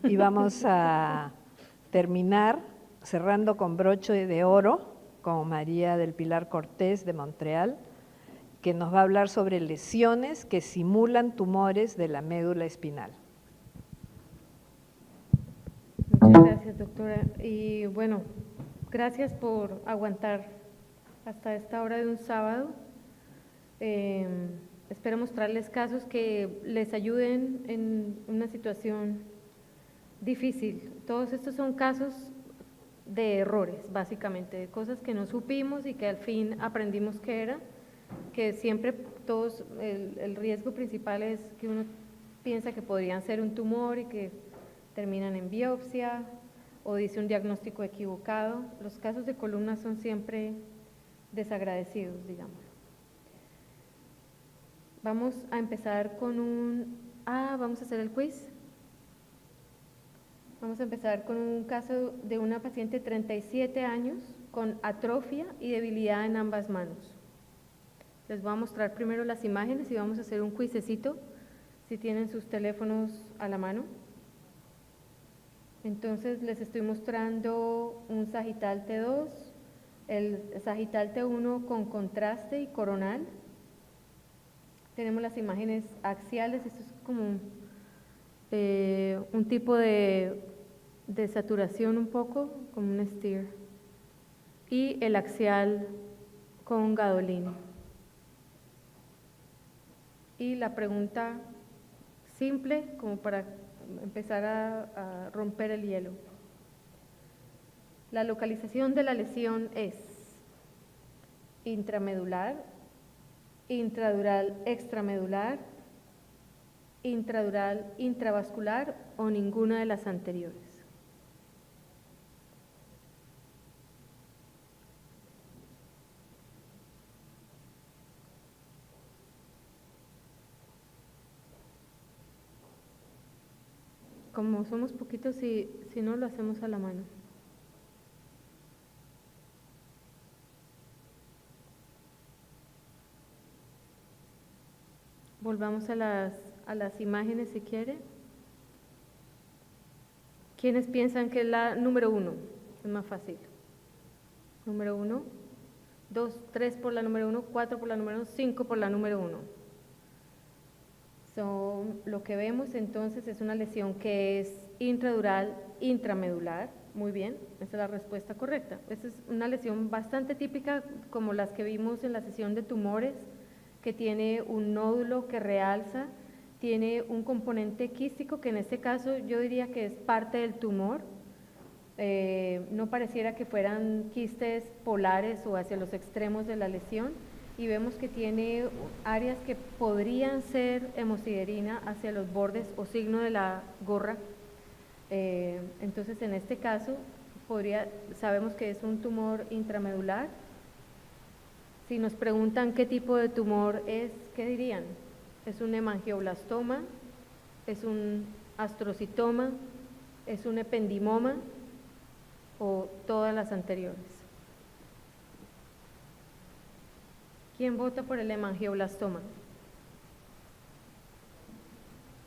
Y vamos a terminar cerrando con broche de oro con María del Pilar Cortés de Montreal, que nos va a hablar sobre lesiones que simulan tumores de la médula espinal. Muchas gracias, doctora. Y bueno, gracias por aguantar hasta esta hora de un sábado. Espero mostrarles casos que les ayuden en una situación difícil. Todos estos son casos de errores, básicamente, de cosas que no supimos y que al fin aprendimos que era, que siempre todos, el riesgo principal es que uno piensa que podrían ser un tumor y que terminan en biopsia o dice un diagnóstico equivocado. Los casos de columna son siempre desagradecidos, digamos. Vamos a empezar con vamos a hacer el quiz. Vamos a empezar con un caso de una paciente de 37 años con atrofia y debilidad en ambas manos. Les voy a mostrar primero las imágenes y vamos a hacer un quizecito si tienen sus teléfonos a la mano. Entonces les estoy mostrando un sagital T2, el sagital T1 con contraste y coronal. Tenemos las imágenes axiales, esto es como un tipo de saturación un poco, como un steer. Y el axial con gadolino. Y la pregunta simple, como para empezar a romper el hielo. La localización de la lesión es intramedular, intradural extramedular, intradural intravascular o ninguna de las anteriores. Como somos poquitos, si no lo hacemos a la mano. Volvamos a las imágenes si quiere. ¿Quiénes piensan que es la número 1? Es más fácil. Número 1, 2, 3 por la número 1, 4 por la número 1, 5 por la número 1. Lo que vemos entonces es una lesión que es intradural, intramedular. Muy bien, esa es la respuesta correcta. Esta es una lesión bastante típica como las que vimos en la sesión de tumores, que tiene un nódulo que realza, tiene un componente quístico que en este caso yo diría que es parte del tumor. No pareciera que fueran quistes polares o hacia los extremos de la lesión, y vemos que tiene áreas que podrían ser hemosiderina hacia los bordes o signo de la gorra. Entonces en este caso sabemos que es un tumor intramedular. Si nos preguntan qué tipo de tumor es, ¿qué dirían? ¿Es un hemangioblastoma? ¿Es un astrocitoma? ¿Es un ependimoma? ¿O todas las anteriores? ¿Quién vota por el hemangioblastoma?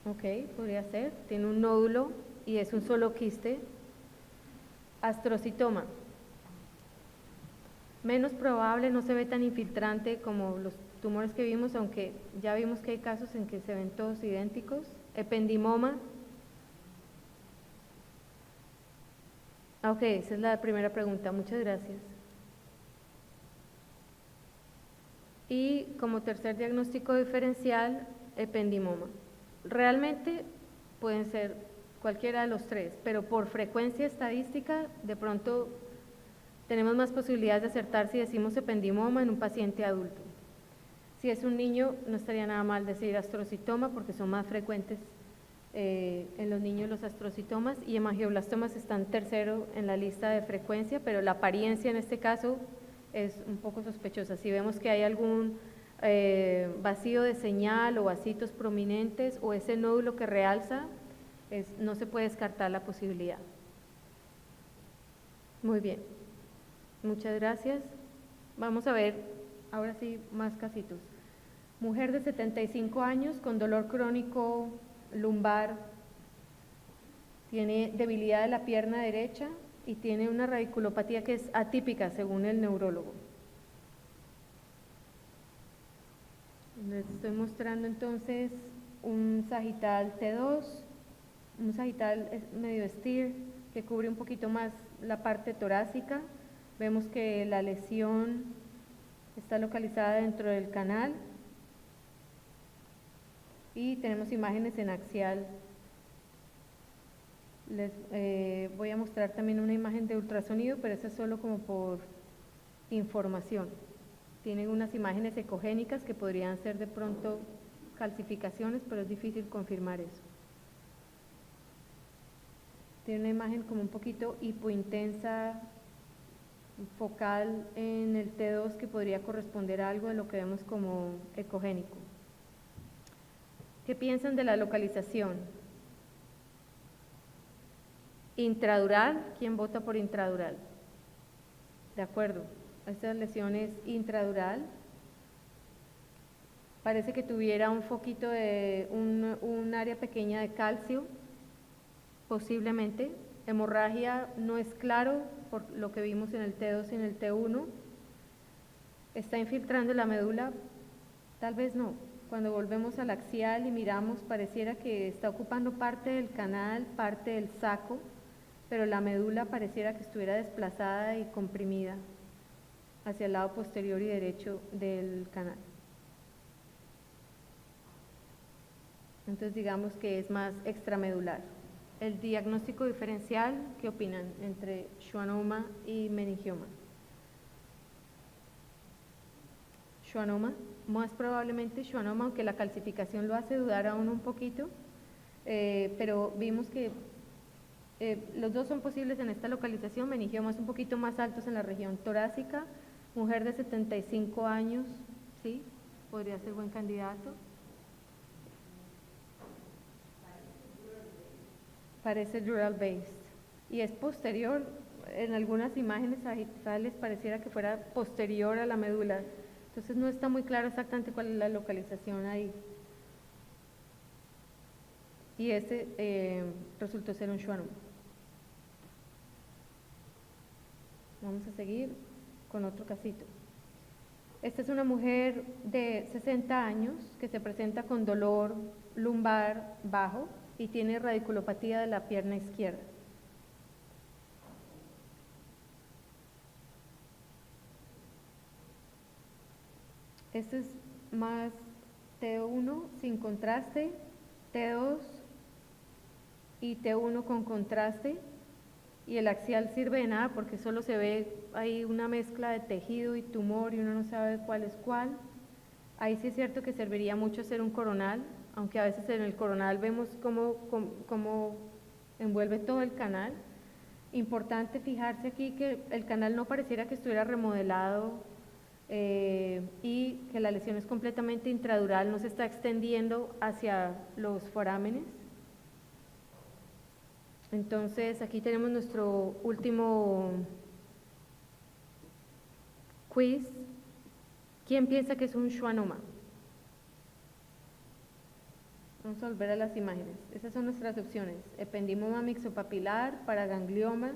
Ok, podría ser. Tiene un nódulo y es un solo quiste. Astrocitoma. Menos probable, no se ve tan infiltrante como los tumores que vimos, aunque ya vimos que hay casos en que se ven todos idénticos. Ependimoma. Ok, esa es la primera pregunta. Muchas gracias. Y como tercer diagnóstico diferencial, ependimoma. Realmente pueden ser cualquiera de los tres, pero por frecuencia estadística, de pronto tenemos más posibilidades de acertar si decimos ependimoma en un paciente adulto. Si es un niño, no estaría nada mal decir astrocitoma porque son más frecuentes en los niños los astrocitomas, y hemangioblastomas están tercero en la lista de frecuencia, pero la apariencia en este caso es un poco sospechosa. Si vemos que hay algún vacío de señal o vasitos prominentes o ese nódulo que realza, no se puede descartar la posibilidad. Muy bien, muchas gracias. Vamos a ver ahora sí más casitos. Mujer de 75 años con dolor crónico lumbar, Tiene debilidad de la pierna derecha y tiene una radiculopatía que es atípica según el neurólogo. Les estoy mostrando entonces un sagital T2, un sagital medio steer que cubre un poquito más la parte torácica. Vemos que la lesión está localizada dentro del canal y tenemos imágenes en axial. Les voy a mostrar también una imagen de ultrasonido, pero eso es solo como por información. Tienen unas imágenes ecogénicas que podrían ser de pronto calcificaciones, pero es difícil confirmar eso. Tiene una imagen como un poquito hipointensa focal en el T2 que podría corresponder a algo de lo que vemos como ecogénico. ¿Qué piensan de la localización? Intradural, ¿quién vota por intradural? De acuerdo, esta lesión es intradural. Parece que tuviera un foquito de un área pequeña de calcio, posiblemente. Hemorragia no es claro por lo que vimos en el T2 y en el T1. ¿Está infiltrando la médula? Tal vez no. Cuando volvemos al axial y miramos, pareciera que está ocupando parte del canal, parte del saco, pero la médula pareciera que estuviera desplazada y comprimida hacia el lado posterior y derecho del canal. Entonces digamos que es más extramedular. El diagnóstico diferencial, ¿qué opinan entre schwannoma y meningioma? Schwannoma, más probablemente schwannoma, aunque la calcificación lo hace dudar aún un poquito, pero vimos que los dos son posibles en esta localización. Meningiomas un poquito más altos en la región torácica, mujer de 75 años, ¿sí? Podría ser buen candidato. Parece dural based y es posterior. En algunas imágenes sagitales pareciera que fuera posterior a la médula, entonces no está muy claro exactamente cuál es la localización ahí. Y ese resultó ser un schwannoma. Vamos a seguir con otro casito. Esta es una mujer de 60 años que se presenta con dolor lumbar bajo y tiene radiculopatía de la pierna izquierda. Este es más T1 sin contraste, T2 y T1 con contraste, y el axial sirve de nada porque solo se ve ahí una mezcla de tejido y tumor y uno no sabe cuál es cuál. Ahí sí es cierto que serviría mucho hacer un coronal, aunque a veces en el coronal vemos cómo envuelve todo el canal. Importante fijarse aquí que el canal no pareciera que estuviera remodelado y que la lesión es completamente intradural, no se está extendiendo hacia los forámenes. Entonces aquí tenemos nuestro último quiz. ¿Quién piensa que es un schwannoma? Vamos a volver a las imágenes. Esas son nuestras opciones: ependimoma mixopapilar, paraganglioma,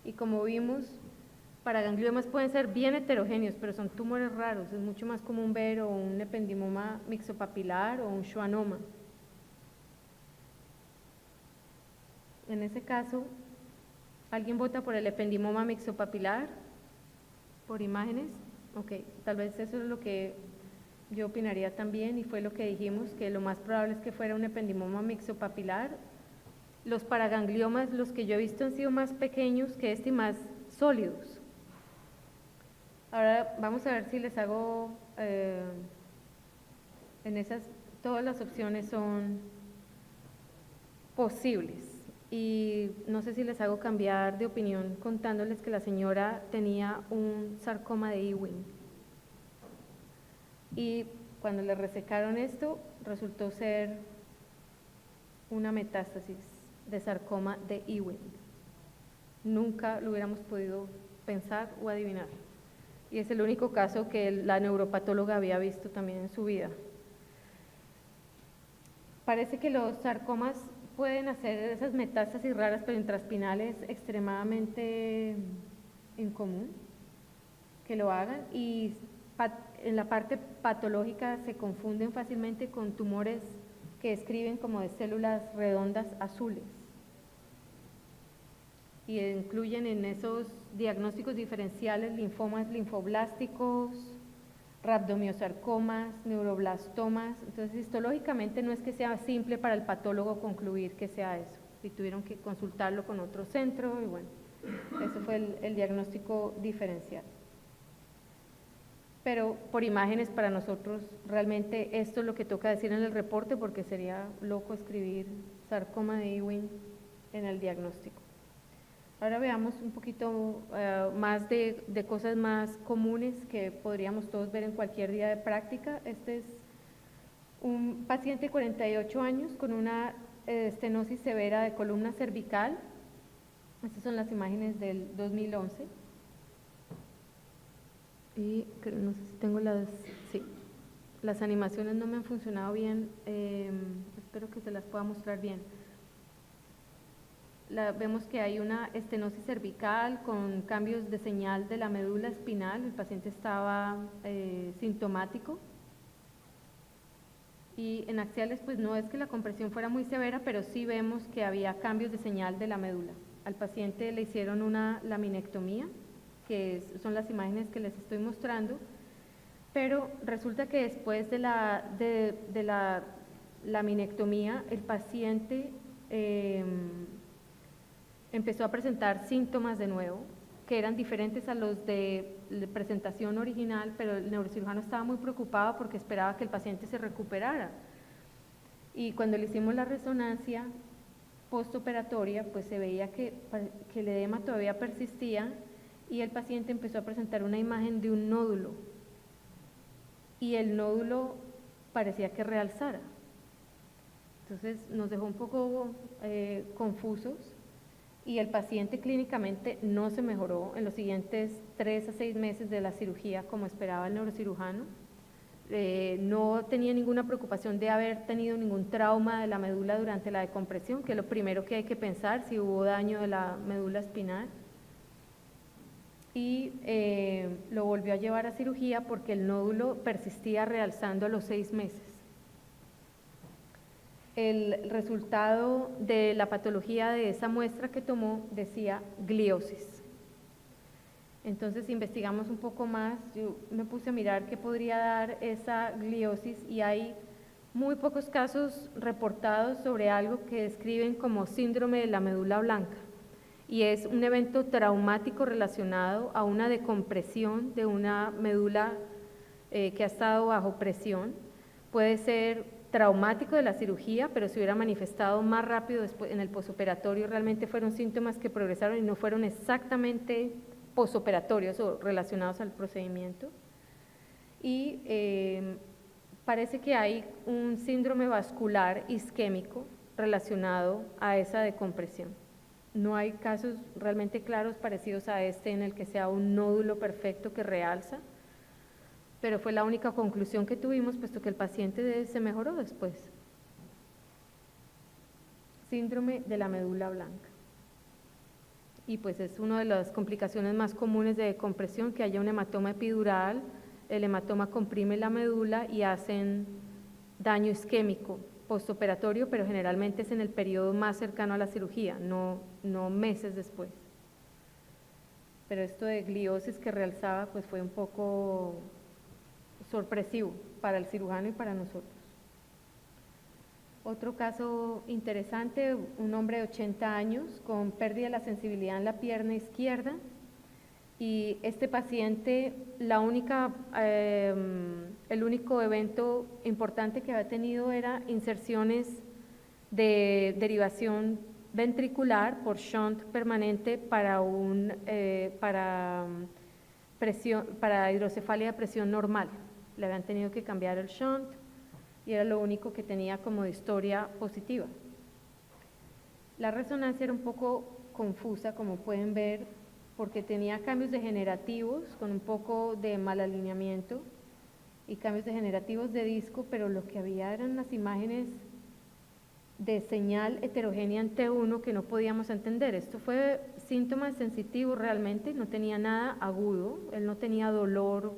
y como vimos, paragangliomas pueden ser bien heterogéneos, pero son tumores raros. Es mucho más común ver o un ependimoma mixopapilar o un schwannoma. En ese caso, ¿alguien vota por el ependimoma mixopapilar? ¿Por imágenes? Ok, tal vez eso es lo que yo opinaría también, y fue lo que dijimos, que lo más probable es que fuera un ependimoma mixopapilar. Los paragangliomas, los que yo he visto, han sido más pequeños que este y más sólidos. Ahora vamos a ver si les hago, en esas, todas las opciones son posibles. Y no sé si les hago cambiar de opinión contándoles que la señora tenía un sarcoma de Ewing. Y cuando le resecaron esto, resultó ser una metástasis de sarcoma de Ewing. Nunca lo hubiéramos podido pensar o adivinar. Y es el único caso que la neuropatóloga había visto también en su vida. Parece que los sarcomas pueden hacer esas metástasis raras, pero intraespinal es extremadamente incomún que lo hagan, y en la parte patológica se confunden fácilmente con tumores que escriben como de células redondas azules, y incluyen en esos diagnósticos diferenciales linfomas linfoblásticos, rhabdomyosarcomas, neuroblastomas. Entonces, histológicamente no es que sea simple para el patólogo concluir que sea eso, y tuvieron que consultarlo con otro centro, y bueno, ese fue el diagnóstico diferencial. Pero por imágenes para nosotros realmente esto es lo que toca decir en el reporte, porque sería loco escribir sarcoma de Ewing en el diagnóstico. Ahora veamos un poquito más de cosas más comunes que podríamos todos ver en cualquier día de práctica. Este es un paciente de 48 años con una estenosis severa de columna cervical. Estas son las imágenes del 2011. Y no sé si tengo las animaciones no me han funcionado bien, espero que se las pueda mostrar bien. Vemos que hay una estenosis cervical con cambios de señal de la médula espinal. El paciente estaba sintomático, y en axiales pues no es que la compresión fuera muy severa, pero sí vemos que había cambios de señal de la médula. Al paciente le hicieron una laminectomía, que son las imágenes que les estoy mostrando, pero resulta que después de la laminectomía el paciente empezó a presentar síntomas de nuevo, que eran diferentes a los de presentación original, pero el neurocirujano estaba muy preocupado porque esperaba que el paciente se recuperara. Y cuando le hicimos la resonancia postoperatoria, pues se veía que el edema todavía persistía, y el paciente empezó a presentar una imagen de un nódulo, y el nódulo parecía que realzara. Entonces nos dejó un poco confusos, y el paciente clínicamente no se mejoró en los siguientes 3 a 6 meses de la cirugía como esperaba el neurocirujano. No tenía ninguna preocupación de haber tenido ningún trauma de la médula durante la decompresión, que es lo primero que hay que pensar, si hubo daño de la médula espinal. Y lo volvió a llevar a cirugía porque el nódulo persistía realzando a los 6 meses. El resultado de la patología de esa muestra que tomó decía gliosis. Entonces investigamos un poco más, yo me puse a mirar qué podría dar esa gliosis, y hay muy pocos casos reportados sobre algo que describen como síndrome de la médula blanca, y es un evento traumático relacionado a una decompresión de una médula que ha estado bajo presión. Puede ser traumático de la cirugía, pero se hubiera manifestado más rápido después en el posoperatorio. Realmente fueron síntomas que progresaron y no fueron exactamente posoperatorios o relacionados al procedimiento. Y parece que hay un síndrome vascular isquémico relacionado a esa decompresión. No hay casos realmente claros parecidos a este en el que sea un nódulo perfecto que realza, pero fue la única conclusión que tuvimos, puesto que el paciente se mejoró después. Síndrome de la médula blanca. Y pues es una de las complicaciones más comunes de decompresión, que haya un hematoma epidural, el hematoma comprime la médula y hacen daño isquémico postoperatorio, pero generalmente es en el periodo más cercano a la cirugía, no meses después. Pero esto de gliosis que realzaba pues fue un poco sorpresivo para el cirujano y para nosotros. Otro caso interesante, un hombre de 80 años con pérdida de la sensibilidad en la pierna izquierda, y este paciente, el único evento importante que había tenido era inserciones de derivación ventricular por shunt permanente para hidrocefalia de presión normal. Le habían tenido que cambiar el shunt y era lo único que tenía como de historia positiva. La resonancia era un poco confusa, como pueden ver, porque tenía cambios degenerativos con un poco de mal alineamiento y cambios degenerativos de disco, pero lo que había eran las imágenes de señal heterogénea en T1 que no podíamos entender. Esto fue síntomas sensitivos realmente, no tenía nada agudo, él no tenía dolor,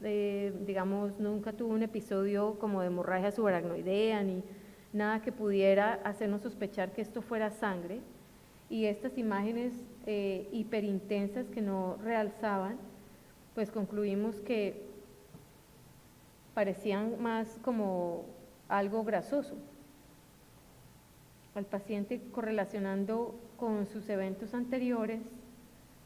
digamos, nunca tuvo un episodio como de hemorragia subaracnoidea ni nada que pudiera hacernos sospechar que esto fuera sangre, y estas imágenes hiperintensas que no realzaban, pues concluimos que parecían más como algo grasoso. Al paciente, correlacionando con sus eventos anteriores,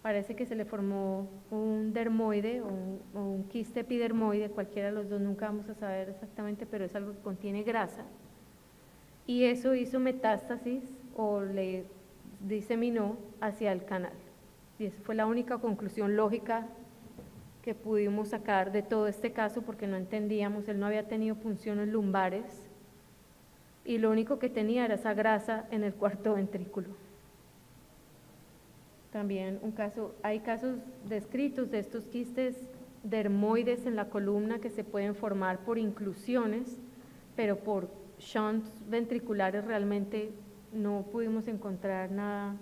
parece que se le formó un dermoide o un quiste epidermoide, cualquiera de los dos, nunca vamos a saber exactamente, pero es algo que contiene grasa, y eso hizo metástasis o le diseminó hacia el canal, y esa fue la única conclusión lógica que pudimos sacar de todo este caso, porque no entendíamos, él no había tenido punciones lumbares y lo único que tenía era esa grasa en el cuarto ventrículo. También hay casos descritos de estos quistes dermoides en la columna que se pueden formar por inclusiones, pero por shunts ventriculares realmente no pudimos encontrar nada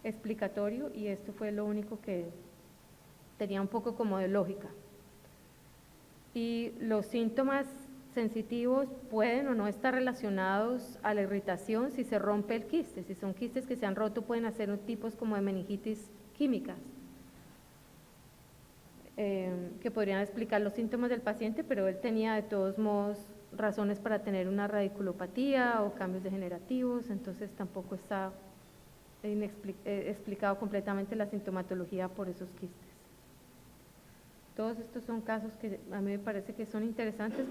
explicatorio, y esto fue lo único que tenía un poco como de lógica. Y los síntomas sensitivos pueden o no estar relacionados a la irritación si se rompe el quiste. Si son quistes que se han roto, pueden hacer tipos como de meningitis químicas, que podrían explicar los síntomas del paciente, pero él tenía de todos modos razones para tener una radiculopatía o cambios degenerativos, entonces tampoco está explicado completamente la sintomatología por esos quistes. Todos estos son casos que a mí me parece que son interesantes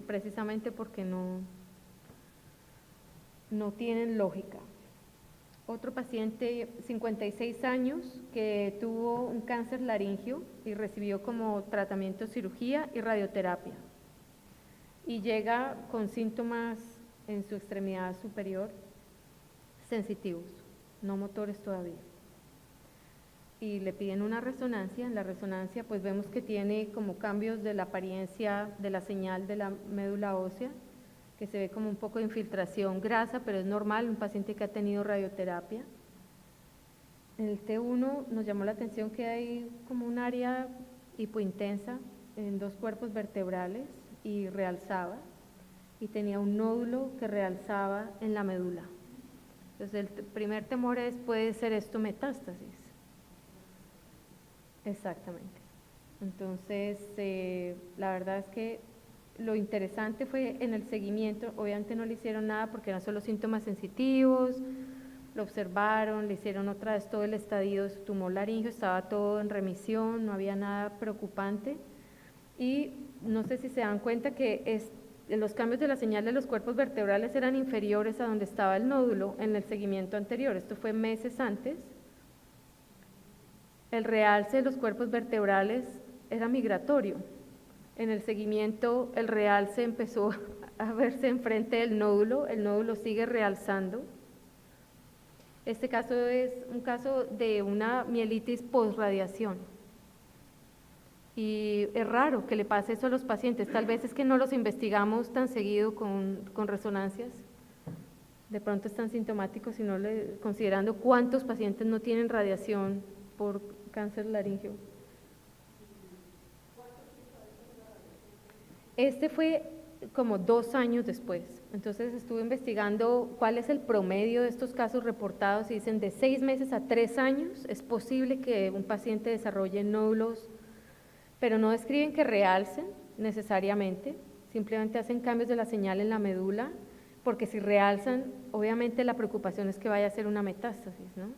precisamente porque no tienen lógica. Otro paciente, 56 años, que tuvo un cáncer laringio y recibió como tratamiento cirugía y radioterapia, y llega con síntomas en su extremidad superior sensitivos, no motores todavía, y le piden una resonancia. En la resonancia pues vemos que tiene como cambios de la apariencia de la señal de la médula ósea, que se ve como un poco de infiltración grasa, pero es normal, un paciente que ha tenido radioterapia. En el T1 nos llamó la atención que hay como un área hipointensa en 2 cuerpos vertebrales y realzaba, y tenía un nódulo que realzaba en la médula. Entonces el primer temor puede ser esto metástasis. Exactamente. Entonces la verdad es que lo interesante fue en el seguimiento. Obviamente no le hicieron nada porque eran solo síntomas sensitivos, lo observaron, le hicieron otra vez todo el estadio de su tumor laringio, estaba todo en remisión, no había nada preocupante, y no sé si se dan cuenta que los cambios de la señal de los cuerpos vertebrales eran inferiores a donde estaba el nódulo en el seguimiento anterior. Esto fue meses antes. El realce de los cuerpos vertebrales era migratorio. En el seguimiento el realce empezó a verse enfrente del nódulo, el nódulo sigue realzando. Este caso es un caso de una mielitis postradiación, y es raro que le pase eso a los pacientes. Tal vez es que no los investigamos tan seguido con resonancias, de pronto están sintomáticos, y considerando cuántos pacientes no tienen radiación por cáncer laringio. Este fue como 2 años después, entonces estuve investigando cuál es el promedio de estos casos reportados, y dicen de 6 meses a 3 años es posible que un paciente desarrolle nódulos, pero no describen que realcen necesariamente, simplemente hacen cambios de la señal en la médula, porque si realzan, obviamente la preocupación es que vaya a ser una metástasis, ¿no?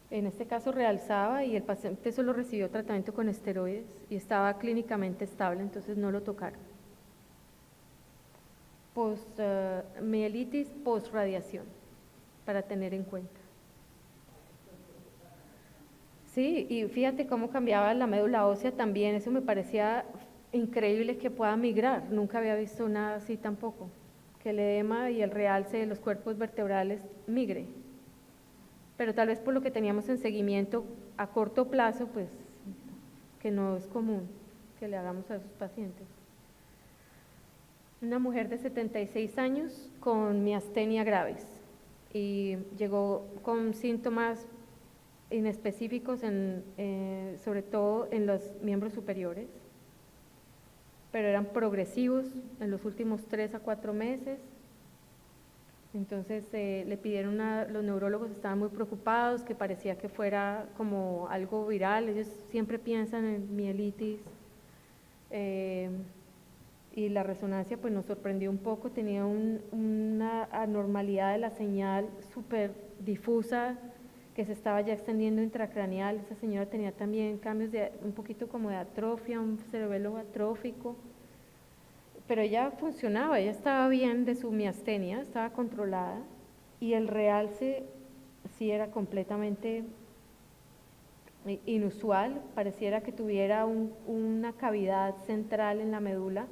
En este caso realzaba, y el paciente solo recibió tratamiento con esteroides y estaba clínicamente estable, entonces no lo tocaron. Mielitis postradiación, para tener en cuenta. Sí, y fíjate cómo cambiaba la médula ósea también, eso me parecía increíble que pueda migrar, nunca había visto nada así tampoco, que el edema y el realce de los cuerpos vertebrales migre. Pero tal vez por lo que teníamos en seguimiento a corto plazo, pues que no es común que le hagamos a esos pacientes. Una mujer de 76 años con miastenia gravis y llegó con síntomas inespecíficos, sobre todo en los miembros superiores, pero eran progresivos en los últimos 3 a 4 meses. Entonces le pidieron los neurólogos estaban muy preocupados, que parecía que fuera como algo viral, ellos siempre piensan en mielitis, y la resonancia pues nos sorprendió un poco, tenía una anormalidad de la señal súper difusa que se estaba ya extendiendo intracraneal. Esa señora tenía también cambios de un poquito como de atrofia, un cerebelo atrófico, pero ella funcionaba, ella estaba bien de su miastenia, estaba controlada, y el realce sí era completamente inusual, pareciera que tuviera una cavidad central en la médula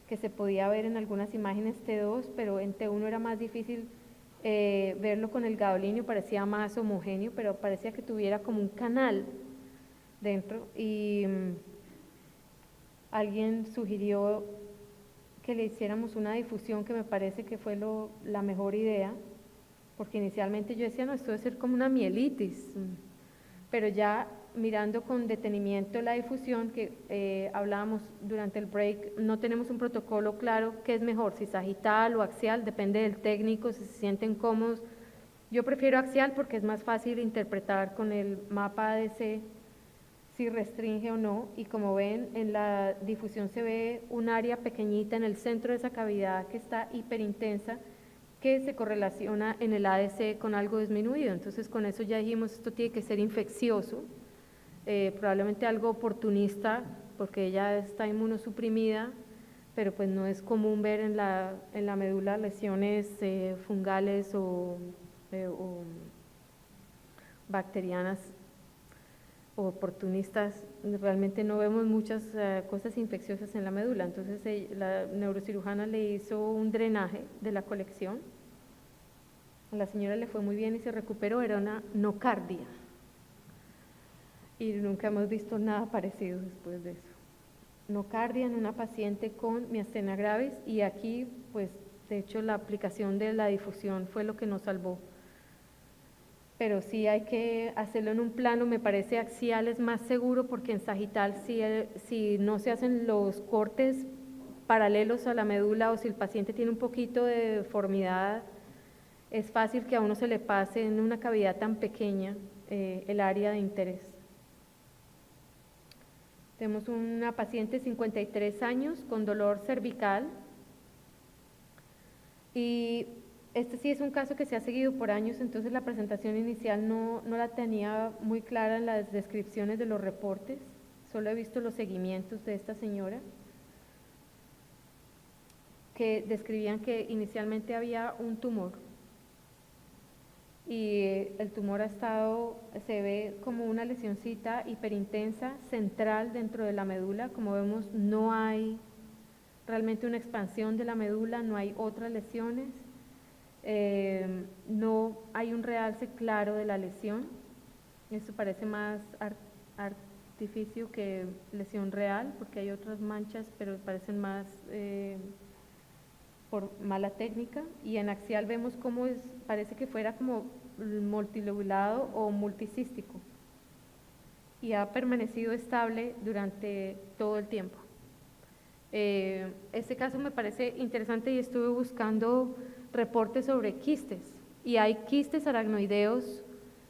que se podía ver en algunas imágenes T2, pero en T1 era más difícil verlo con el gadolinio, parecía más homogéneo, pero parecía que tuviera como un canal dentro, y alguien sugirió que le hiciéramos una difusión, que me parece que fue la mejor idea, porque inicialmente yo decía, no, esto debe ser como una mielitis, pero ya mirando con detenimiento la difusión, que hablábamos durante el break, no tenemos un protocolo claro qué es mejor, si sagital o axial, depende del técnico, si se sienten cómodos. Yo prefiero axial porque es más fácil interpretar con el mapa ADC si restringe o no, y como ven en la difusión se ve un área pequeñita en el centro de esa cavidad que está hiperintensa, que se correlaciona en el ADC con algo disminuido. Entonces con eso ya dijimos, esto tiene que ser infeccioso, probablemente algo oportunista, porque ella está inmunosuprimida, pero pues no es común ver en la médula lesiones fungales o bacterianas o oportunistas. Realmente no vemos muchas cosas infecciosas en la médula. Entonces la neurocirujana le hizo un drenaje de la colección, a la señora le fue muy bien y se recuperó, era una nocardia, y nunca hemos visto nada parecido después de eso. Nocardia en una paciente con miastenia gravis, y aquí pues de hecho la aplicación de la difusión fue lo que nos salvó. Pero sí hay que hacerlo en un plano, me parece axial es más seguro, porque en sagital si no se hacen los cortes paralelos a la médula, o si el paciente tiene un poquito de deformidad, es fácil que a uno se le pase en una cavidad tan pequeña el área de interés. Tenemos una paciente de 53 años con dolor cervical, y este sí es un caso que se ha seguido por años, entonces la presentación inicial no la tenía muy clara en las descripciones de los reportes, solo he visto los seguimientos de esta señora, que describían que inicialmente había un tumor, y el tumor se ve como una lesioncita hiperintensa central dentro de la médula. Como vemos, no hay realmente una expansión de la médula, no hay otras lesiones, no hay un realce claro de la lesión. Esto parece más artificio que lesión real, porque hay otras manchas, pero parecen más por mala técnica. Y en axial vemos cómo parece que fuera como multilobulado o multicístico, y ha permanecido estable durante todo el tiempo. Este caso me parece interesante, y estuve buscando reportes sobre quistes, y hay quistes aracnoideos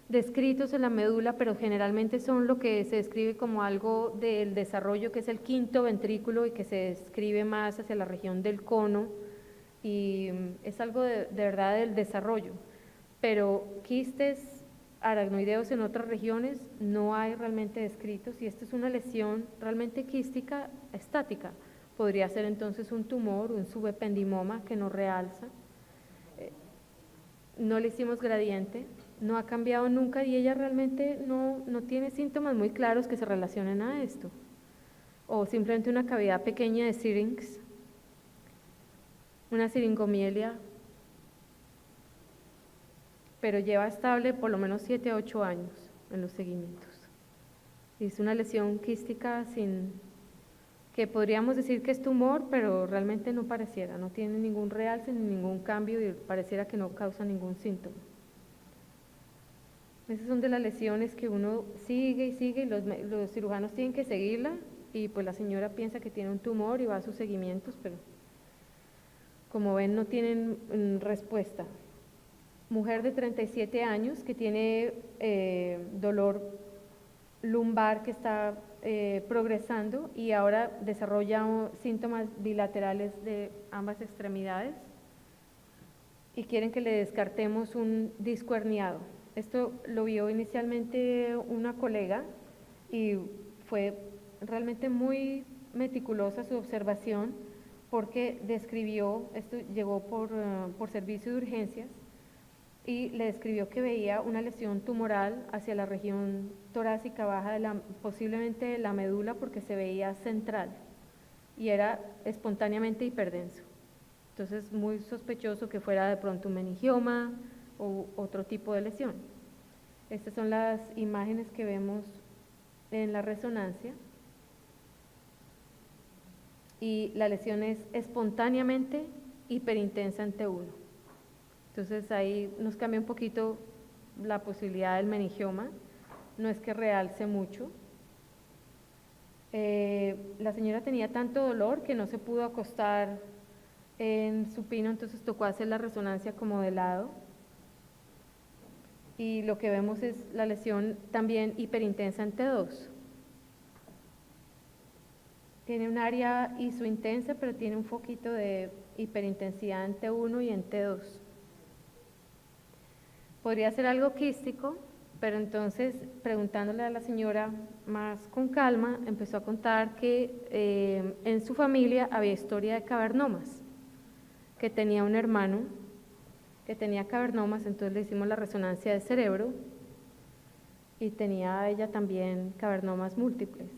descritos en la médula, pero generalmente son lo que se describe como algo del desarrollo, que es el quinto ventrículo, y que se describe más hacia la región del cono, y es algo de verdad del desarrollo, pero quistes aracnoideos en otras regiones no hay realmente descritos, y esta es una lesión realmente quística estática. Podría ser entonces un tumor, un subependimoma que no realza. No le hicimos gradiente, no ha cambiado nunca, y ella realmente no tiene síntomas muy claros que se relacionen a esto, o simplemente una cavidad pequeña de syrinx, una siringomielia, pero lleva estable por lo menos 7 a 8 años en los seguimientos. Es una lesión quística que podríamos decir que es tumor, pero realmente no pareciera, no tiene ningún realce ni ningún cambio y pareciera que no causa ningún síntoma. Esas son de las lesiones que uno sigue y sigue y los cirujanos tienen que seguirla y pues la señora piensa que tiene un tumor y va a sus seguimientos, pero como ven no tienen respuesta. Mujer de 37 años que tiene dolor lumbar que está progresando y ahora desarrolla síntomas bilaterales de ambas extremidades y quieren que le descartemos un disco herniado. Esto lo vio inicialmente una colega y fue realmente muy meticulosa su observación porque describió, esto llegó por servicio de urgencias, y le describió que veía una lesión tumoral hacia la región torácica baja, posiblemente de la médula porque se veía central y era espontáneamente hiperdenso. Entonces muy sospechoso que fuera de pronto un meningioma o otro tipo de lesión. Estas son las imágenes que vemos en la resonancia y la lesión es espontáneamente hiperintensa en T1. Entonces ahí nos cambia un poquito la posibilidad del meningioma, no es que realce mucho. La señora tenía tanto dolor que no se pudo acostar en supino, entonces tocó hacer la resonancia como de lado. Y lo que vemos es la lesión también hiperintensa en T2. Tiene un área isointensa, pero tiene un foquito de hiperintensidad en T1 y en T2. Podría ser algo quístico, pero entonces preguntándole a la señora más con calma, empezó a contar que en su familia había historia de cavernomas, que tenía un hermano que tenía cavernomas, entonces le hicimos la resonancia de cerebro y tenía ella también cavernomas múltiples.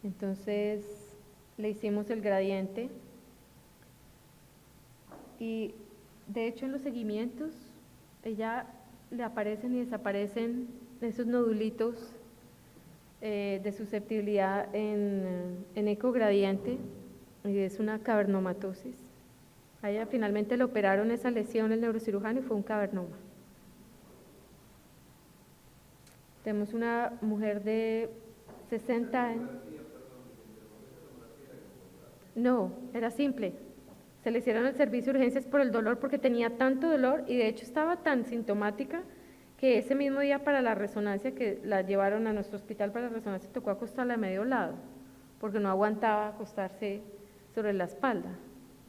Entonces le hicimos el gradiente y de hecho en los seguimientos ella le aparecen y desaparecen esos nodulitos de susceptibilidad en ecogradiente y es una cavernomatosis. A ella finalmente le operaron esa lesión el neurocirujano y fue un cavernoma. Tenemos una mujer de 60 años. No, era simple. Se le hicieron el servicio de urgencias por el dolor porque tenía tanto dolor y de hecho estaba tan sintomática que ese mismo día para la resonancia que la llevaron a nuestro hospital para la resonancia tocó acostarla de medio lado porque no aguantaba acostarse sobre la espalda.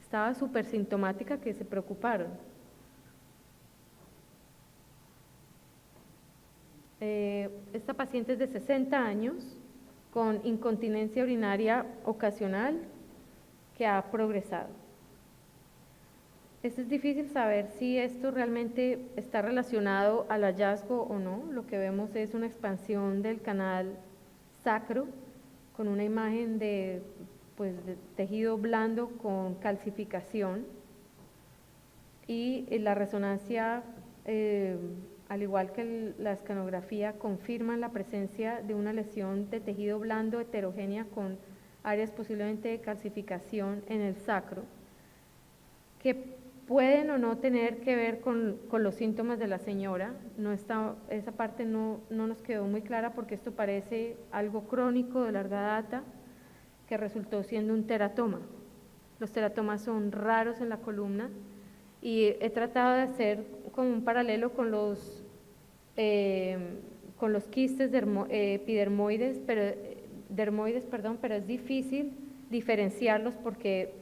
Estaba súper sintomática que se preocuparon. Esta paciente es de 60 años con incontinencia urinaria ocasional que ha progresado. Es difícil saber si esto realmente está relacionado al hallazgo o no. Lo que vemos es una expansión del canal sacro con una imagen de tejido blando con calcificación y la resonancia, al igual que la escanografía, confirman la presencia de una lesión de tejido blando heterogénea con áreas posiblemente de calcificación en el sacro, que pueden o no tener que ver con los síntomas de la señora. Esa parte no nos quedó muy clara porque esto parece algo crónico de larga data que resultó siendo un teratoma. Los teratomas son raros en la columna y he tratado de hacer como un paralelo con los quistes epidermoides, pero es difícil diferenciarlos porque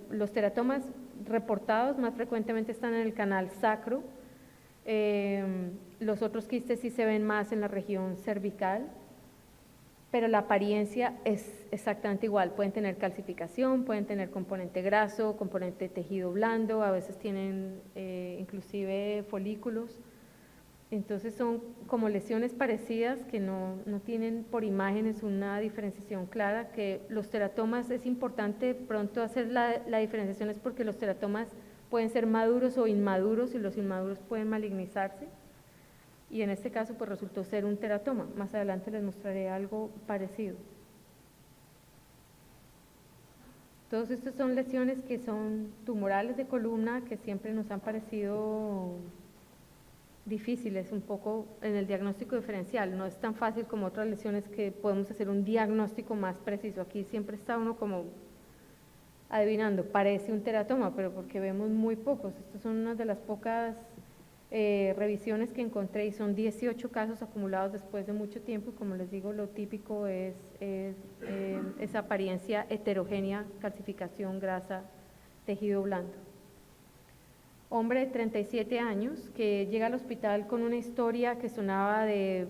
los teratomas reportados más frecuentemente están en el canal sacro, los otros quistes sí se ven más en la región cervical, pero la apariencia es exactamente igual. Pueden tener calcificación, pueden tener componente graso, componente tejido blando, a veces tienen inclusive folículos. Entonces son como lesiones parecidas que no tienen por imágenes una diferenciación clara, que los teratomas es importante pronto hacer la diferenciación es porque los teratomas pueden ser maduros o inmaduros y los inmaduros pueden malignizarse. Y en este caso pues resultó ser un teratoma. Más adelante les mostraré algo parecido. Todos estos son lesiones que son tumorales de columna que siempre nos han parecido difíciles un poco en el diagnóstico diferencial. No es tan fácil como otras lesiones que podemos hacer un diagnóstico más preciso. Aquí siempre está uno como adivinando, parece un teratoma, pero porque vemos muy pocos. Estas son una de las pocas revisiones que encontré y son 18 casos acumulados después de mucho tiempo. Como les digo, lo típico es esa apariencia heterogénea, calcificación, grasa, tejido blando. Hombre de 37 años que llega al hospital con una historia que sonaba de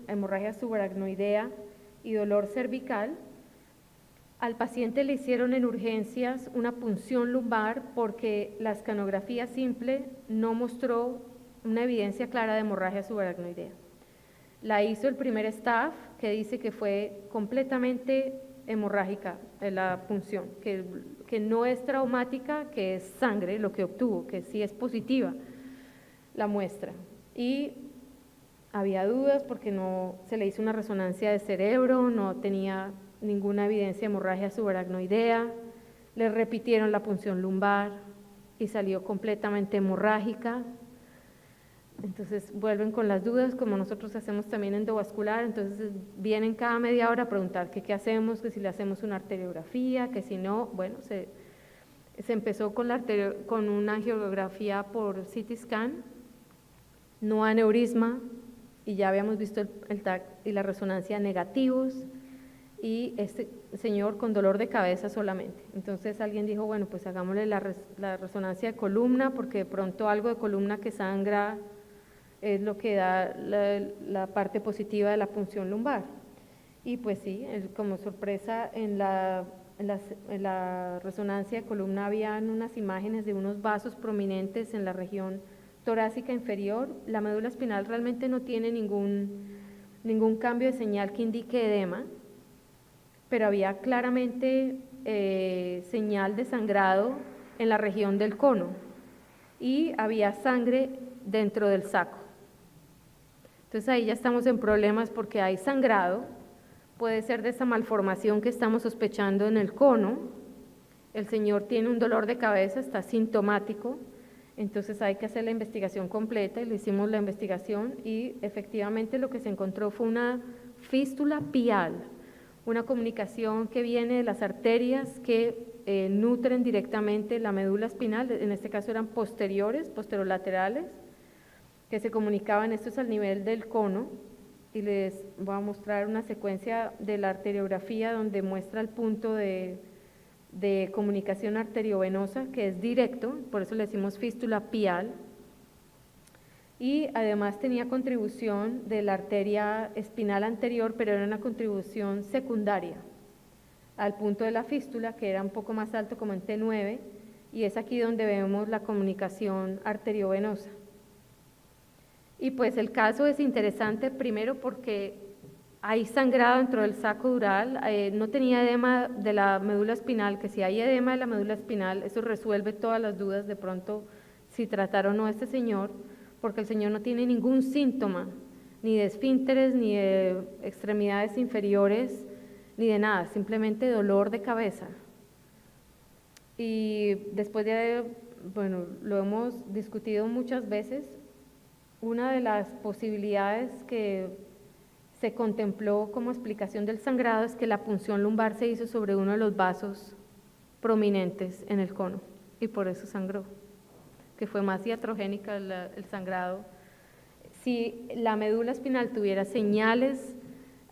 hemorragia subaracnoidea y dolor cervical. Al paciente le hicieron en urgencias una punción lumbar porque la escanografía simple no mostró una evidencia clara de hemorragia subaracnoidea. La hizo el primer staff, que dice que fue completamente hemorrágica la punción, que no es traumática, que es sangre lo que obtuvo, que sí es positiva la muestra. Y había dudas porque no se le hizo una resonancia de cerebro, no tenía ninguna evidencia de hemorragia subaracnoidea, le repitieron la punción lumbar y salió completamente hemorrágica. Entonces vuelven con las dudas, como nosotros hacemos también endovascular, entonces vienen cada media hora a preguntar que qué hacemos, que si le hacemos una arteriografía, que si no, bueno, se empezó con una angiografía por CT scan, no aneurisma, y ya habíamos visto el TAC y la resonancia negativos, y este señor con dolor de cabeza solamente. Entonces alguien dijo, bueno, pues hagámosle la resonancia de columna, porque de pronto algo de columna que sangra es lo que da la parte positiva de la punción lumbar. Y pues sí, como sorpresa en la resonancia de columna habían unas imágenes de unos vasos prominentes en la región torácica inferior. La médula espinal realmente no tiene ningún cambio de señal que indique edema, pero había claramente señal de sangrado en la región del cono y había sangre dentro del saco. Entonces ahí ya estamos en problemas porque hay sangrado, puede ser de esa malformación que estamos sospechando en el cono, el señor tiene un dolor de cabeza, está sintomático, entonces hay que hacer la investigación completa y le hicimos la investigación y efectivamente lo que se encontró fue una fístula pial, una comunicación que viene de las arterias que nutren directamente la médula espinal, en este caso eran posterolaterales, que se comunicaban, esto es al nivel del cono, y les voy a mostrar una secuencia de la arteriografía donde muestra el punto de comunicación arteriovenosa, que es directo, por eso le decimos fístula pial, y además tenía contribución de la arteria espinal anterior, pero era una contribución secundaria al punto de la fístula, que era un poco más alto como en T9, y es aquí donde vemos la comunicación arteriovenosa. Y pues el caso es interesante primero porque hay sangrado dentro del saco dural, no tenía edema de la médula espinal, que si hay edema de la médula espinal, eso resuelve todas las dudas de pronto si tratar o no a este señor, porque el señor no tiene ningún síntoma, ni de esfínteres, ni de extremidades inferiores, ni de nada, simplemente dolor de cabeza. Y después de, bueno, lo hemos discutido muchas veces, una de las posibilidades que se contempló como explicación del sangrado es que la punción lumbar se hizo sobre uno de los vasos prominentes en el cono y por eso sangró, que fue más iatrogénica el sangrado. Si la médula espinal tuviera señales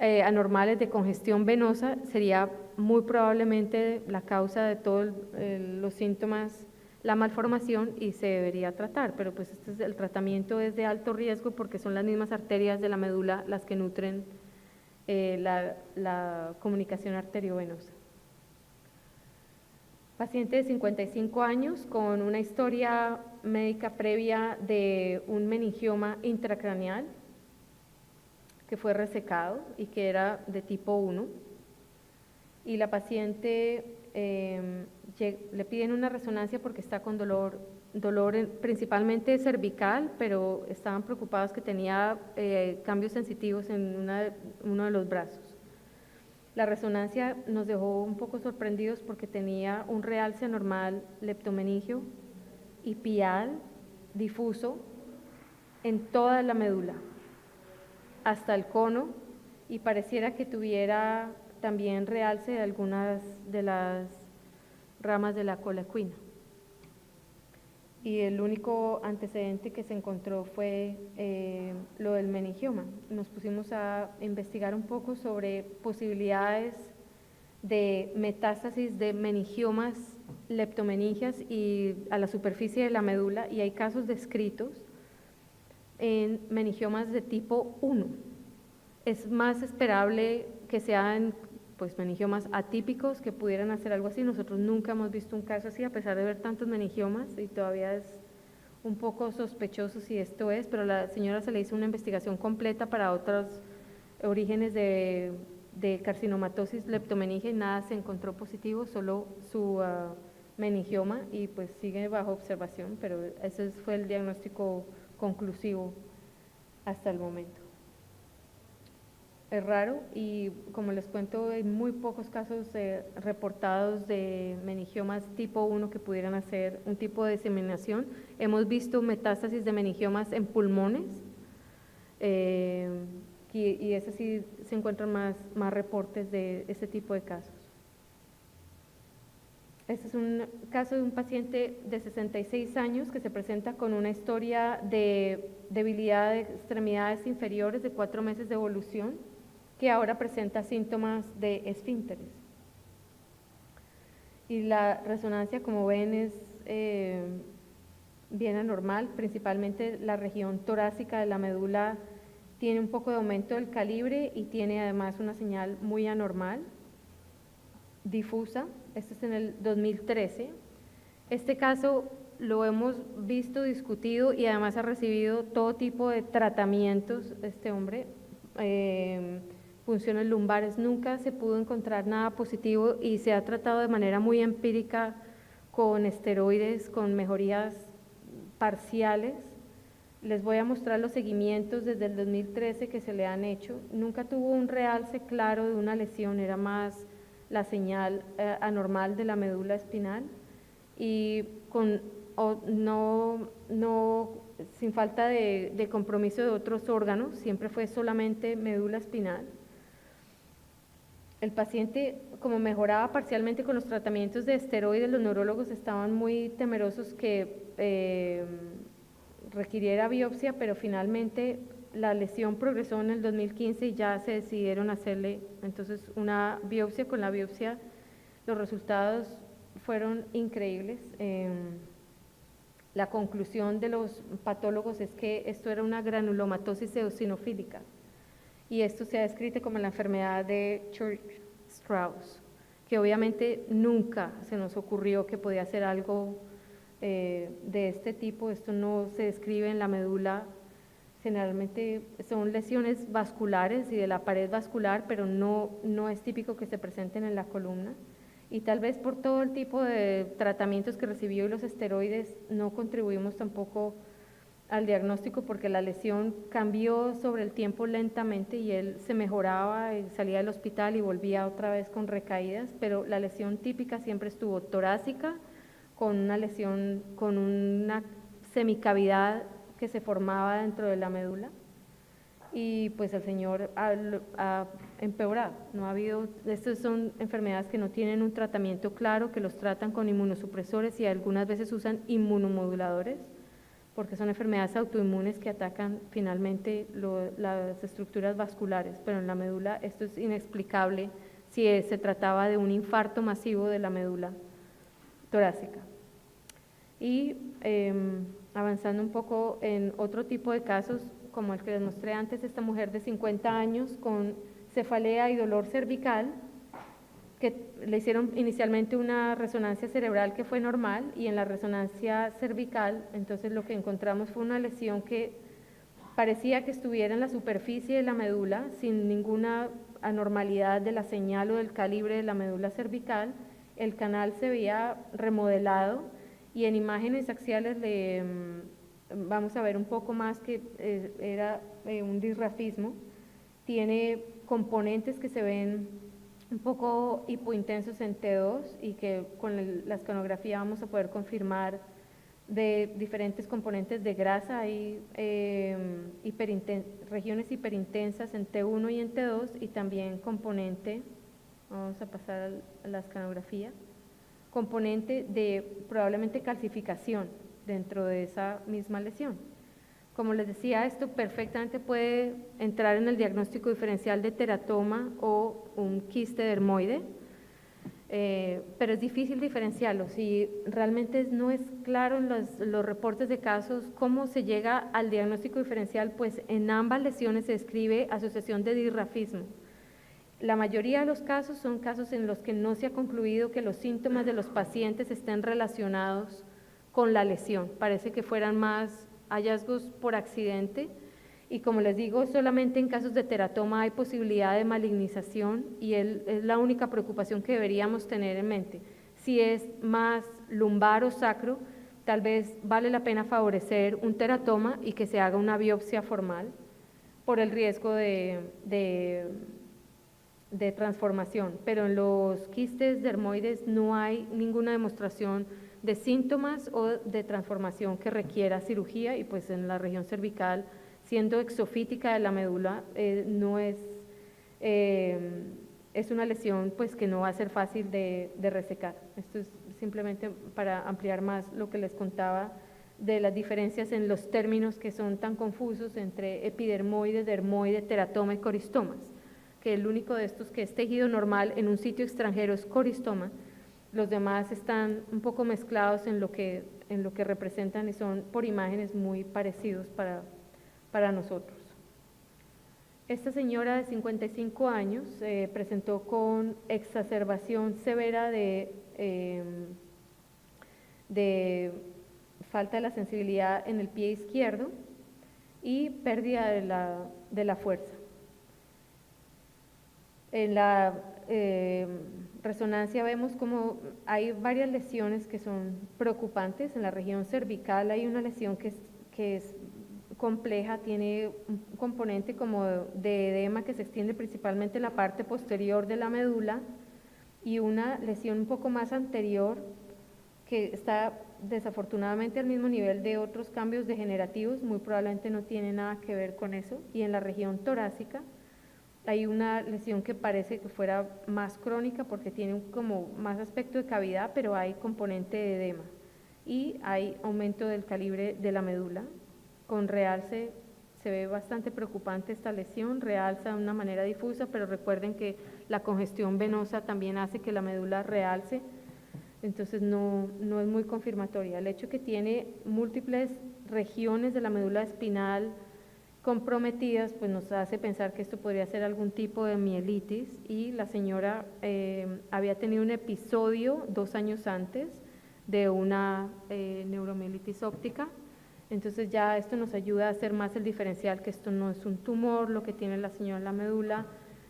anormales de congestión venosa, sería muy probablemente la causa de todos los síntomas, la malformación, y se debería tratar, pero pues el tratamiento es de alto riesgo porque son las mismas arterias de la médula las que nutren la comunicación arteriovenosa. Paciente de 55 años con una historia médica previa de un meningioma intracraneal que fue resecado y que era de tipo 1, y la paciente le piden una resonancia porque está con dolor principalmente cervical, pero estaban preocupados que tenía cambios sensitivos en uno de los brazos. La resonancia nos dejó un poco sorprendidos porque tenía un realce anormal leptomeningio y pial difuso en toda la médula, hasta el cono, y pareciera que tuviera también realce de algunas de las ramas de la cola equina. Y el único antecedente que se encontró fue lo del meningioma. Nos pusimos a investigar un poco sobre posibilidades de metástasis de meningiomas leptomeningias y a la superficie de la médula, y hay casos descritos en meningiomas de tipo 1. Es más esperable que sean pues meningiomas atípicos que pudieran hacer algo así. Nosotros nunca hemos visto un caso así, a pesar de ver tantos meningiomas, y todavía es un poco sospechoso si esto es, pero a la señora se le hizo una investigación completa para otros orígenes de carcinomatosis leptomeningia y nada se encontró positivo, solo su meningioma, y pues sigue bajo observación, pero ese fue el diagnóstico conclusivo hasta el momento. Es raro y, como les cuento, hay muy pocos casos reportados de meningiomas tipo 1 que pudieran hacer un tipo de diseminación. Hemos visto metástasis de meningiomas en pulmones y ese sí se encuentran más reportes de este tipo de casos. Este es un caso de un paciente de 66 años que se presenta con una historia de debilidad de extremidades inferiores de 4 meses de evolución, que ahora presenta síntomas de esfínteres. Y la resonancia, como ven, es bien anormal, principalmente la región torácica de la médula tiene un poco de aumento del calibre y tiene además una señal muy anormal, difusa. Este es en el 2013. Este caso lo hemos visto, discutido, y además ha recibido todo tipo de tratamientos este hombre, funciones lumbares. Nunca se pudo encontrar nada positivo y se ha tratado de manera muy empírica con esteroides, con mejorías parciales. Les voy a mostrar los seguimientos desde el 2013 que se le han hecho. Nunca tuvo un realce claro de una lesión, era más la señal anormal de la médula espinal, y sin falta de compromiso de otros órganos, siempre fue solamente médula espinal. El paciente, como mejoraba parcialmente con los tratamientos de esteroides, los neurólogos estaban muy temerosos que requiriera biopsia, pero finalmente la lesión progresó en el 2015 y ya se decidieron hacerle entonces una biopsia. Con la biopsia los resultados fueron increíbles. La conclusión de los patólogos es que esto era una granulomatosis eosinofílica, y esto se ha descrito como la enfermedad de Church-Strauss, que obviamente nunca se nos ocurrió que podía ser algo de este tipo. Esto no se describe en la médula, generalmente son lesiones vasculares y de la pared vascular, pero no es típico que se presenten en la columna. Y tal vez por todo el tipo de tratamientos que recibió y los esteroides no contribuimos tampoco al diagnóstico, porque la lesión cambió sobre el tiempo lentamente y él se mejoraba y salía del hospital y volvía otra vez con recaídas, pero la lesión típica siempre estuvo torácica, con una lesión, con una semicavidad que se formaba dentro de la médula, y pues el señor ha empeorado. No ha habido, estas son enfermedades que no tienen un tratamiento claro, que los tratan con inmunosupresores y algunas veces usan inmunomoduladores, porque son enfermedades autoinmunes que atacan finalmente las estructuras vasculares, pero en la médula esto es inexplicable si se trataba de un infarto masivo de la médula torácica. Y avanzando un poco en otro tipo de casos, como el que les mostré antes, esta mujer de 50 años con cefalea y dolor cervical, que le hicieron inicialmente una resonancia cerebral que fue normal, y en la resonancia cervical entonces lo que encontramos fue una lesión que parecía que estuviera en la superficie de la médula sin ninguna anormalidad de la señal o del calibre de la médula cervical. El canal se veía remodelado y en imágenes axiales vamos a ver un poco más que era un disrafismo. Tiene componentes que se ven un poco hipointensos en T2 y que con la escanografía vamos a poder confirmar de diferentes componentes de grasa. Hay regiones hiperintensas en T1 y en T2 y también componente, vamos a pasar a la escanografía, componente de probablemente calcificación dentro de esa misma lesión. Como les decía, esto perfectamente puede entrar en el diagnóstico diferencial de teratoma o un quiste dermoide, pero es difícil diferenciarlo. Si realmente no es claro en los reportes de casos cómo se llega al diagnóstico diferencial, pues en ambas lesiones se describe asociación de disrafismo. La mayoría de los casos son casos en los que no se ha concluido que los síntomas de los pacientes estén relacionados con la lesión. Parece que fueran más hallazgos por accidente y, como les digo, solamente en casos de teratoma hay posibilidad de malignización y es la única preocupación que deberíamos tener en mente. Si es más lumbar o sacro, tal vez vale la pena favorecer un teratoma y que se haga una biopsia formal por el riesgo de transformación, pero en los quistes dermoides no hay ninguna demostración de síntomas o de transformación que requiera cirugía, y pues en la región cervical, siendo exofítica de la médula, es una lesión pues que no va a ser fácil de resecar. Esto es simplemente para ampliar más lo que les contaba de las diferencias en los términos que son tan confusos entre epidermoide, dermoide, teratoma y coristomas, que el único de estos que es tejido normal en un sitio extranjero es coristoma. Los demás están un poco mezclados en lo que representan y son por imágenes muy parecidos para nosotros. Esta señora de 55 años presentó con exacerbación severa de falta de la sensibilidad en el pie izquierdo y pérdida de la fuerza. En la resonancia vemos como hay varias lesiones que son preocupantes. En la región cervical hay una lesión que es compleja, tiene un componente como de edema que se extiende principalmente en la parte posterior de la médula, y una lesión un poco más anterior que está desafortunadamente al mismo nivel de otros cambios degenerativos, muy probablemente no tiene nada que ver con eso. Y en la región torácica hay una lesión que parece que fuera más crónica porque tiene como más aspecto de cavidad, pero hay componente de edema y hay aumento del calibre de la médula. Con realce se ve bastante preocupante esta lesión, realza de una manera difusa, pero recuerden que la congestión venosa también hace que la médula realce, entonces no es muy confirmatoria. El hecho que tiene múltiples regiones de la médula espinal comprometidas, pues nos hace pensar que esto podría ser algún tipo de mielitis, y la señora había tenido un episodio 2 años antes de una neuromielitis óptica. Entonces ya esto nos ayuda a hacer más el diferencial, que esto no es un tumor lo que tiene la señora en la médula,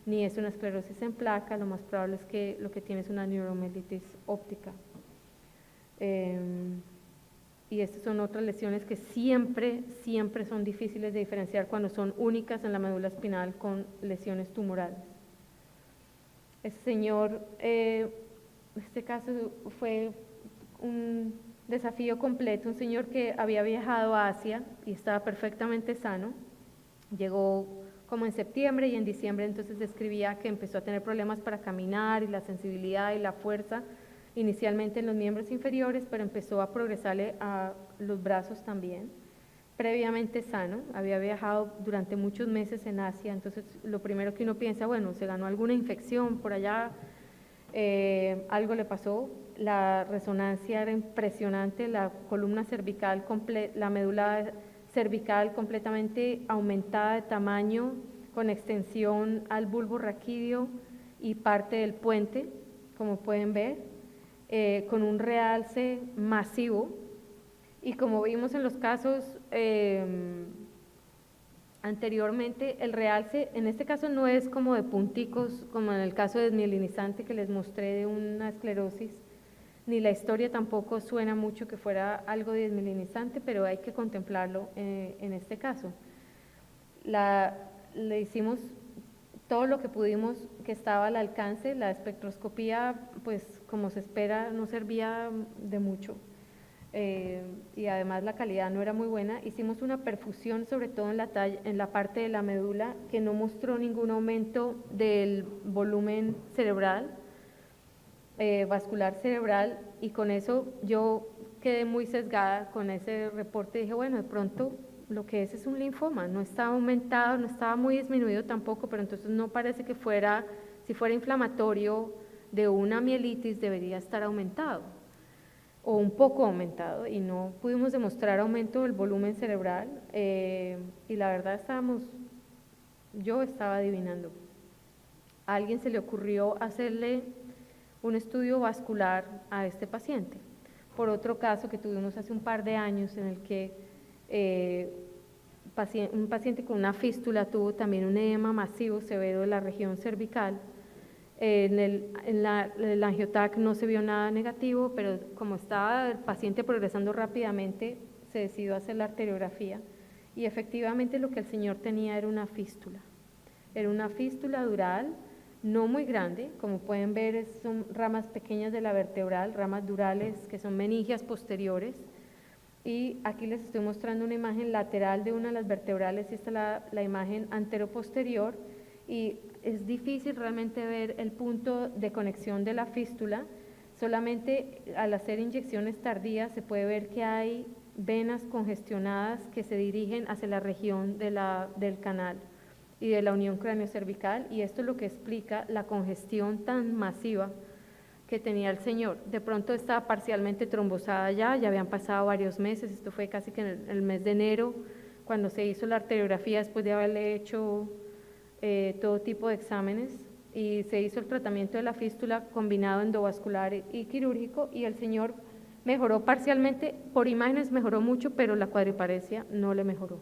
ni es una esclerosis en placa, lo más probable es que lo que tiene es una neuromielitis óptica. Y estas son otras lesiones que siempre son difíciles de diferenciar cuando son únicas en la médula espinal con lesiones tumorales. Este señor, este caso fue un desafío completo, un señor que había viajado a Asia y estaba perfectamente sano, llegó como en septiembre, y en diciembre entonces describía que empezó a tener problemas para caminar y la sensibilidad y la fuerza, inicialmente en los miembros inferiores, pero empezó a progresarle a los brazos también. Previamente sano, había viajado durante muchos meses en Asia, entonces lo primero que uno piensa, bueno, se ganó alguna infección por allá, algo le pasó. La resonancia era impresionante, la columna cervical, la médula cervical completamente aumentada de tamaño, con extensión al bulbo raquídeo y parte del puente, como pueden ver, con un realce masivo. Y como vimos en los casos anteriormente, el realce en este caso no es como de punticos, como en el caso desmielinizante que les mostré de una esclerosis, ni la historia tampoco suena mucho que fuera algo desmielinizante, pero hay que contemplarlo en este caso. Le hicimos todo lo que pudimos que estaba al alcance. La espectroscopía, pues como se espera, no servía de mucho. Y además la calidad no era muy buena. Hicimos una perfusión, sobre todo en la parte de la médula, que no mostró ningún aumento del volumen cerebral, vascular cerebral, y con eso yo quedé muy sesgada con ese reporte. Dije, bueno, de pronto lo que es un linfoma, no estaba aumentado, no estaba muy disminuido tampoco, pero entonces no parece que fuera, si fuera inflamatorio de una mielitis debería estar aumentado o un poco aumentado, y no pudimos demostrar aumento del volumen cerebral, y la verdad yo estaba adivinando. A alguien se le ocurrió hacerle un estudio vascular a este paciente, por otro caso que tuvimos hace un par de años en el que un paciente con una fístula tuvo también un edema masivo severo de la región cervical. En el angiotac no se vio nada negativo, pero como estaba el paciente progresando rápidamente, se decidió hacer la arteriografía, y efectivamente lo que el señor tenía era una fístula. Era una fístula dural, no muy grande, como pueden ver son ramas pequeñas de la vertebral, ramas durales que son meningias posteriores, y aquí les estoy mostrando una imagen lateral de una de las vertebrales, y esta es la imagen anteroposterior, y es difícil realmente ver el punto de conexión de la fístula. Solamente al hacer inyecciones tardías se puede ver que hay venas congestionadas que se dirigen hacia la región del canal y de la unión craneocervical, y esto es lo que explica la congestión tan masiva que tenía el señor. De pronto estaba parcialmente trombosada ya habían pasado varios meses, esto fue casi que en el mes de enero, cuando se hizo la arteriografía después de haberle hecho todo tipo de exámenes, y se hizo el tratamiento de la fístula combinado endovascular y quirúrgico, y el señor mejoró parcialmente, por imágenes mejoró mucho, pero la cuadriparesia no le mejoró.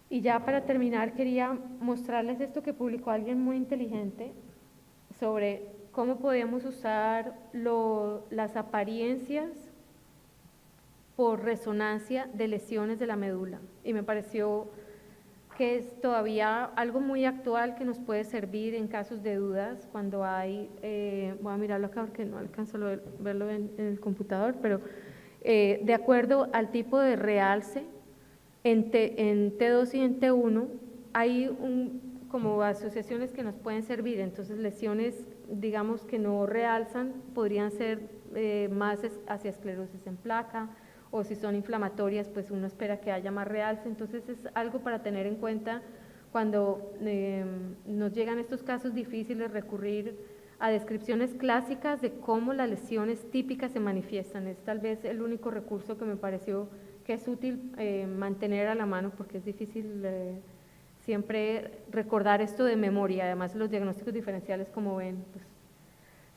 Y ya para terminar quería mostrarles esto que publicó alguien muy inteligente sobre cómo podemos usar las apariencias por resonancia de lesiones de la médula, y me pareció que es todavía algo muy actual que nos puede servir en casos de dudas cuando hay, voy a mirarlo acá porque no alcanzo a verlo en el computador, pero de acuerdo al tipo de realce en T2 y en T1 hay como asociaciones que nos pueden servir. Entonces lesiones, digamos, que no realzan podrían ser más hacia esclerosis en placa, o si son inflamatorias, pues uno espera que haya más realce. Entonces es algo para tener en cuenta cuando nos llegan estos casos difíciles, recurrir a descripciones clásicas de cómo las lesiones típicas se manifiestan. Es tal vez el único recurso que me pareció que es útil mantener a la mano, porque es difícil siempre recordar esto de memoria. Además los diagnósticos diferenciales, como ven, pues,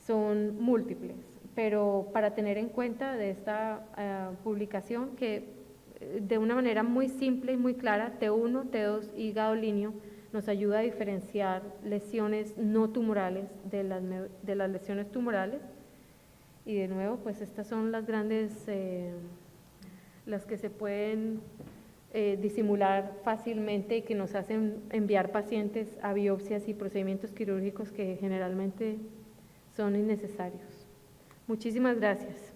son múltiples, pero para tener en cuenta de esta publicación que de una manera muy simple y muy clara, T1, T2 y hígado líneo nos ayuda a diferenciar lesiones no tumorales de las lesiones tumorales. Y de nuevo, pues estas son las grandes, las que se pueden disimular fácilmente y que nos hacen enviar pacientes a biopsias y procedimientos quirúrgicos que generalmente son innecesarios. Muchísimas gracias.